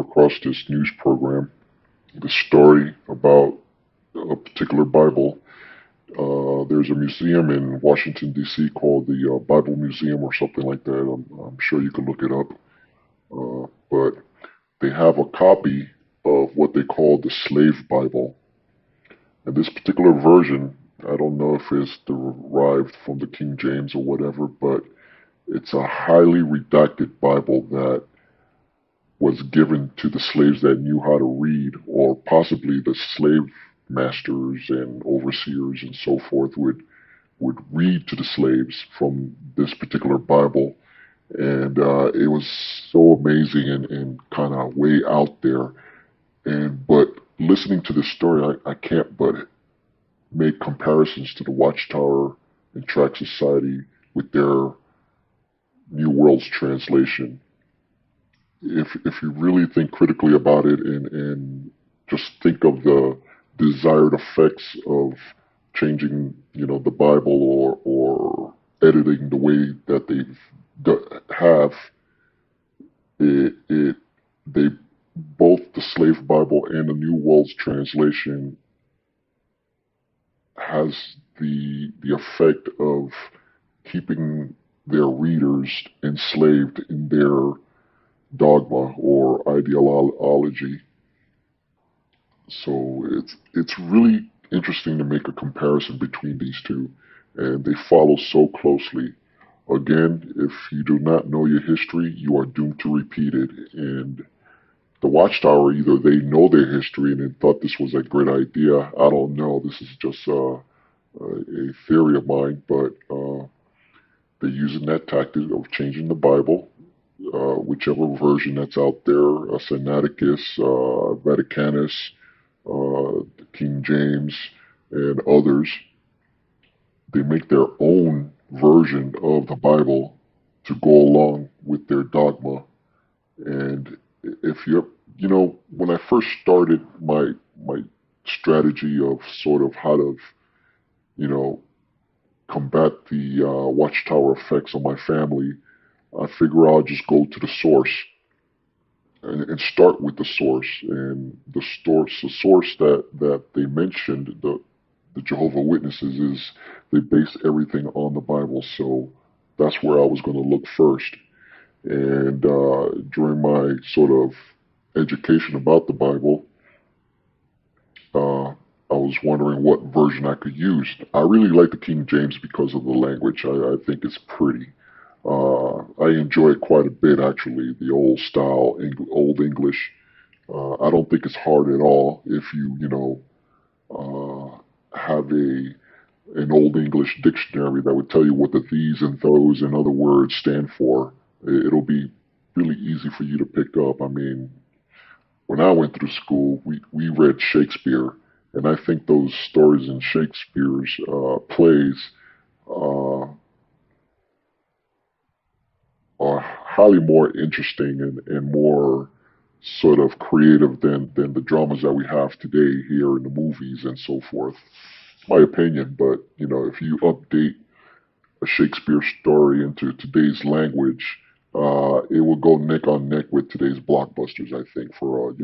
across this news program, this story about a particular Bible. There's a museum in Washington, D.C. called the Bible Museum or something like that. I'm sure you can look it up. But they have a copy of what they call the Slave Bible. And this particular version, I don't know if it's derived from the King James or whatever, but it's a highly redacted Bible that was given to the slaves that knew how to read, or possibly the slave masters and overseers and so forth would read to the slaves from this particular Bible. And it was so amazing and kind of way out there. But listening to this story, I can't but make comparisons to the Watchtower and Tract Society with their New World's translation. If you really think critically about it and just think of the desired effects of changing, the Bible or editing the way that have, they both the Slave Bible and the New World's translation has the effect of keeping their readers enslaved in their dogma or ideology. So it's really interesting to make a comparison between these two, and they follow so closely. Again, if you do not know your history, you are doomed to repeat it. And the Watchtower, either they know their history and they thought this was a great idea. I don't know. This is just a theory of mine, but they're using that tactic of changing the Bible, whichever version that's out there, Sinaiticus, Vaticanus, King James, and others. They make their own version of the Bible to go along with their dogma. And if you're, when I first started my strategy of sort of how to, combat the Watchtower effects on my family, I figure I'll just go to the source and start with the source. And the source that they mentioned, the Jehovah Witnesses, is they base everything on the Bible. So that's where I was going to look first. And during my sort of education about the Bible, I was wondering what version I could use. I really like the King James because of the language. I think it's pretty. I enjoy it quite a bit, actually, the old style, old English. I don't think it's hard at all if you, have an old English dictionary that would tell you what the these and those and other words stand for. It'll be really easy for you to pick up. I mean, when I went through school, we read Shakespeare, and I think those stories in Shakespeare's plays are highly more interesting and more sort of creative than the dramas that we have today here in the movies and so forth. It's my opinion, but if you update a Shakespeare story into today's language, it will go neck on neck with today's blockbusters, I think, for a,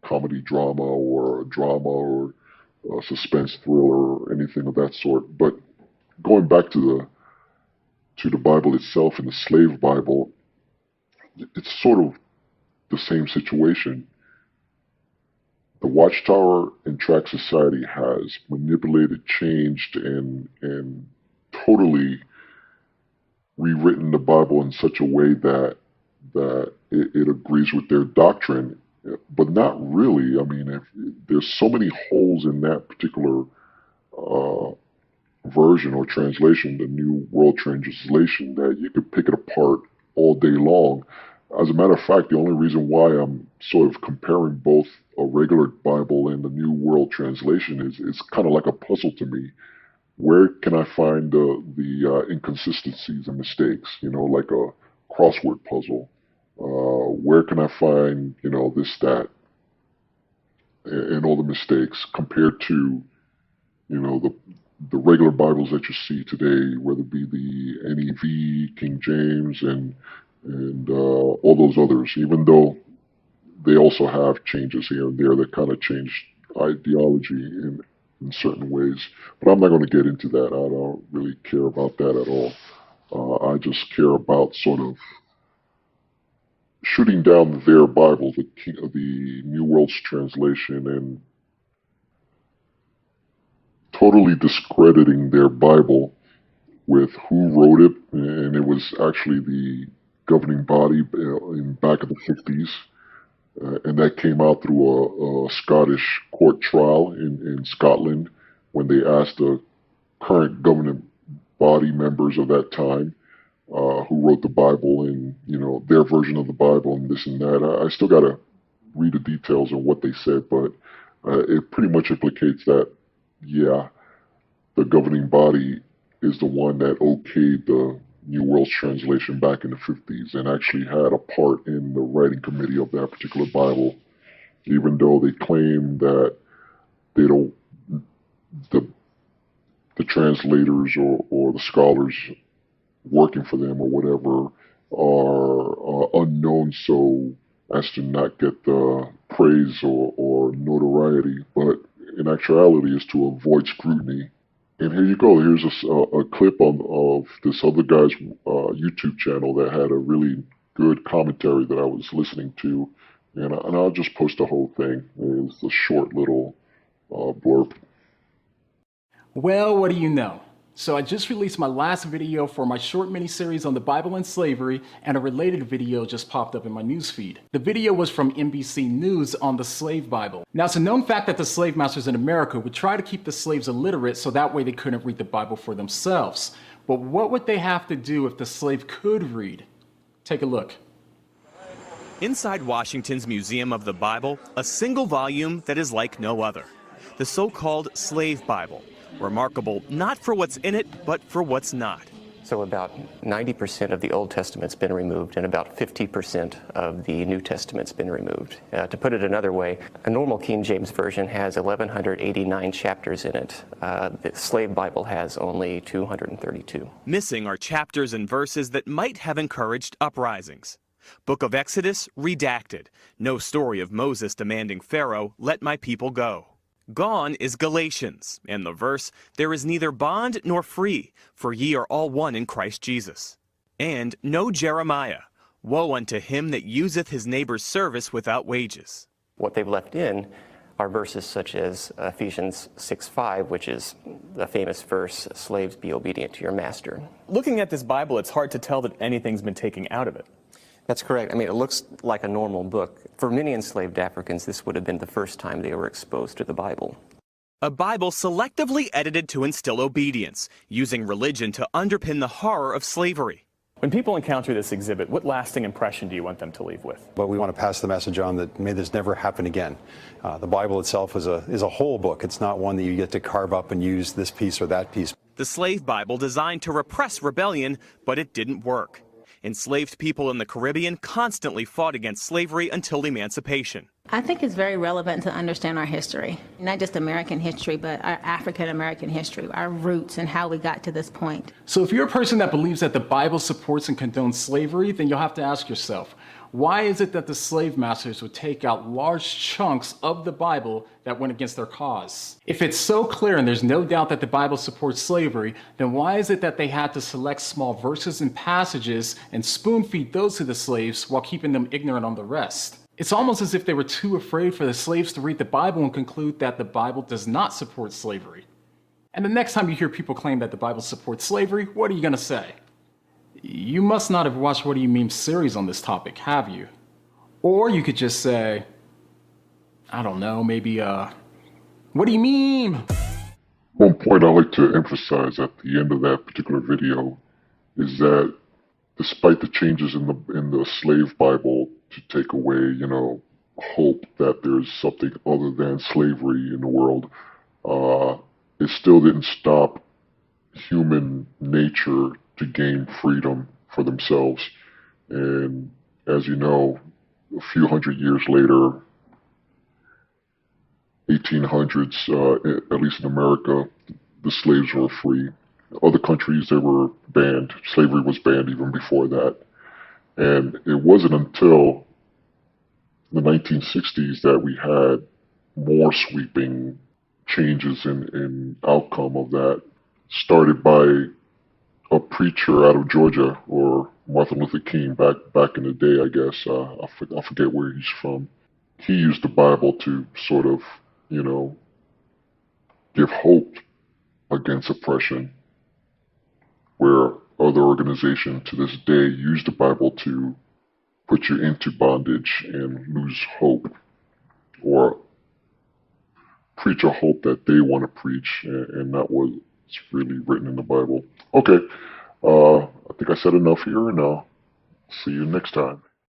comedy drama or a drama or a suspense thriller or anything of that sort. But going back to the Bible itself and the slave Bible, it's sort of the same situation. The Watchtower and Tract Society has manipulated, changed, and totally rewritten the Bible in such a way that it agrees with their doctrine, but not really. I mean, there's so many holes in that particular version or translation, the New World Translation, that you could pick it apart all day long. As a matter of fact, the only reason why I'm sort of comparing both a regular Bible and the New World Translation is it's kind of like a puzzle to me. Where can I find the inconsistencies and mistakes? Like a crossword puzzle. Where can I find this, that, and all the mistakes compared to the regular Bibles that you see today, whether it be the NEV, King James, and all those others. Even though they also have changes here and there that kind of change ideology in certain ways. But I'm not going to get into that. I don't really care about that at all. I just care about sort of shooting down their Bible, the New World's Translation, and totally discrediting their Bible with who wrote it, and it was actually the governing body in back of the 50s, and that came out through a Scottish court trial in Scotland when they asked the current governing body members of that time who wrote the Bible and, their version of the Bible and this and that. I still got to read the details of what they said, but it pretty much implicates that, yeah, the governing body is the one that okayed the New World's Translation back in the 50s and actually had a part in the writing committee of that particular Bible, even though they claim that they don't, the translators or the scholars working for them or whatever are unknown so as to not get the praise or notoriety, but in actuality is to avoid scrutiny. And here you go. Here's a clip of this other guy's YouTube channel that had a really good commentary that I was listening to, and I'll just post the whole thing. It's a short little blurb. Well, what do you know? So I just released my last video for my short mini-series on the Bible and slavery, and a related video just popped up in my newsfeed. The video was from NBC News on the slave Bible. Now, it's a known fact that the slave masters in America would try to keep the slaves illiterate so that way they couldn't read the Bible for themselves. But what would they have to do if the slave could read? Take a look. Inside Washington's Museum of the Bible, a single volume that is like no other. The so-called slave Bible. Remarkable not for what's in it, but for what's not. So about 90% of the Old Testament's been removed and about 50% of the New Testament's been removed. To put it another way, a normal King James Version has 1,189 chapters in it. The Slave Bible has only 232. Missing are chapters and verses that might have encouraged uprisings. Book of Exodus, redacted. No story of Moses demanding Pharaoh, "Let my people go." Gone is Galatians, and the verse, "There is neither bond nor free, for ye are all one in Christ Jesus." And no Jeremiah, "Woe unto him that useth his neighbor's service without wages." What they've left in are verses such as Ephesians 6:5, which is the famous verse, "Slaves, be obedient to your master." Looking at this Bible, it's hard to tell that anything's been taken out of it. That's correct. I mean, it looks like a normal book. For many enslaved Africans, this would have been the first time they were exposed to the Bible. A Bible selectively edited to instill obedience, using religion to underpin the horror of slavery. When people encounter this exhibit, what lasting impression do you want them to leave with? But we want to pass the message on that may this never happen again. The Bible itself is a whole book. It's not one that you get to carve up and use this piece or that piece. The slave Bible designed to repress rebellion, but it didn't work. Enslaved people in the Caribbean constantly fought against slavery until emancipation. I think it's very relevant to understand our history, not just American history, but our African American history, our roots and how we got to this point. So if you're a person that believes that the Bible supports and condones slavery, then you'll have to ask yourself, why is it that the slave masters would take out large chunks of the Bible that went against their cause? If it's so clear and there's no doubt that the Bible supports slavery, then why is it that they had to select small verses and passages and spoon feed those to the slaves while keeping them ignorant on the rest? It's almost as if they were too afraid for the slaves to read the Bible and conclude that the Bible does not support slavery. And the next time you hear people claim that the Bible supports slavery, what are you going to say? You must not have watched What Do You Meme series on this topic, have you? Or you could just say, I don't know, maybe, what do you meme? One point I like to emphasize at the end of that particular video is that despite the changes in the slave Bible to take away, hope that there's something other than slavery in the world, it still didn't stop human nature to gain freedom for themselves. And as you know, a few hundred years later, 1800s, at least in America, the slaves were free. Other countries, they were banned. Slavery was banned even before that. And it wasn't until the 1960s that we had more sweeping changes in outcome of that, started by a preacher out of Georgia, or Martin Luther King back in the day, I guess. I forget where he's from. He used the Bible to sort of, give hope against oppression, where other organizations to this day use the Bible to put you into bondage and lose hope, or preach a hope that they want to preach and not what's really written in the Bible. Okay, I think I said enough here, and I'll see you next time.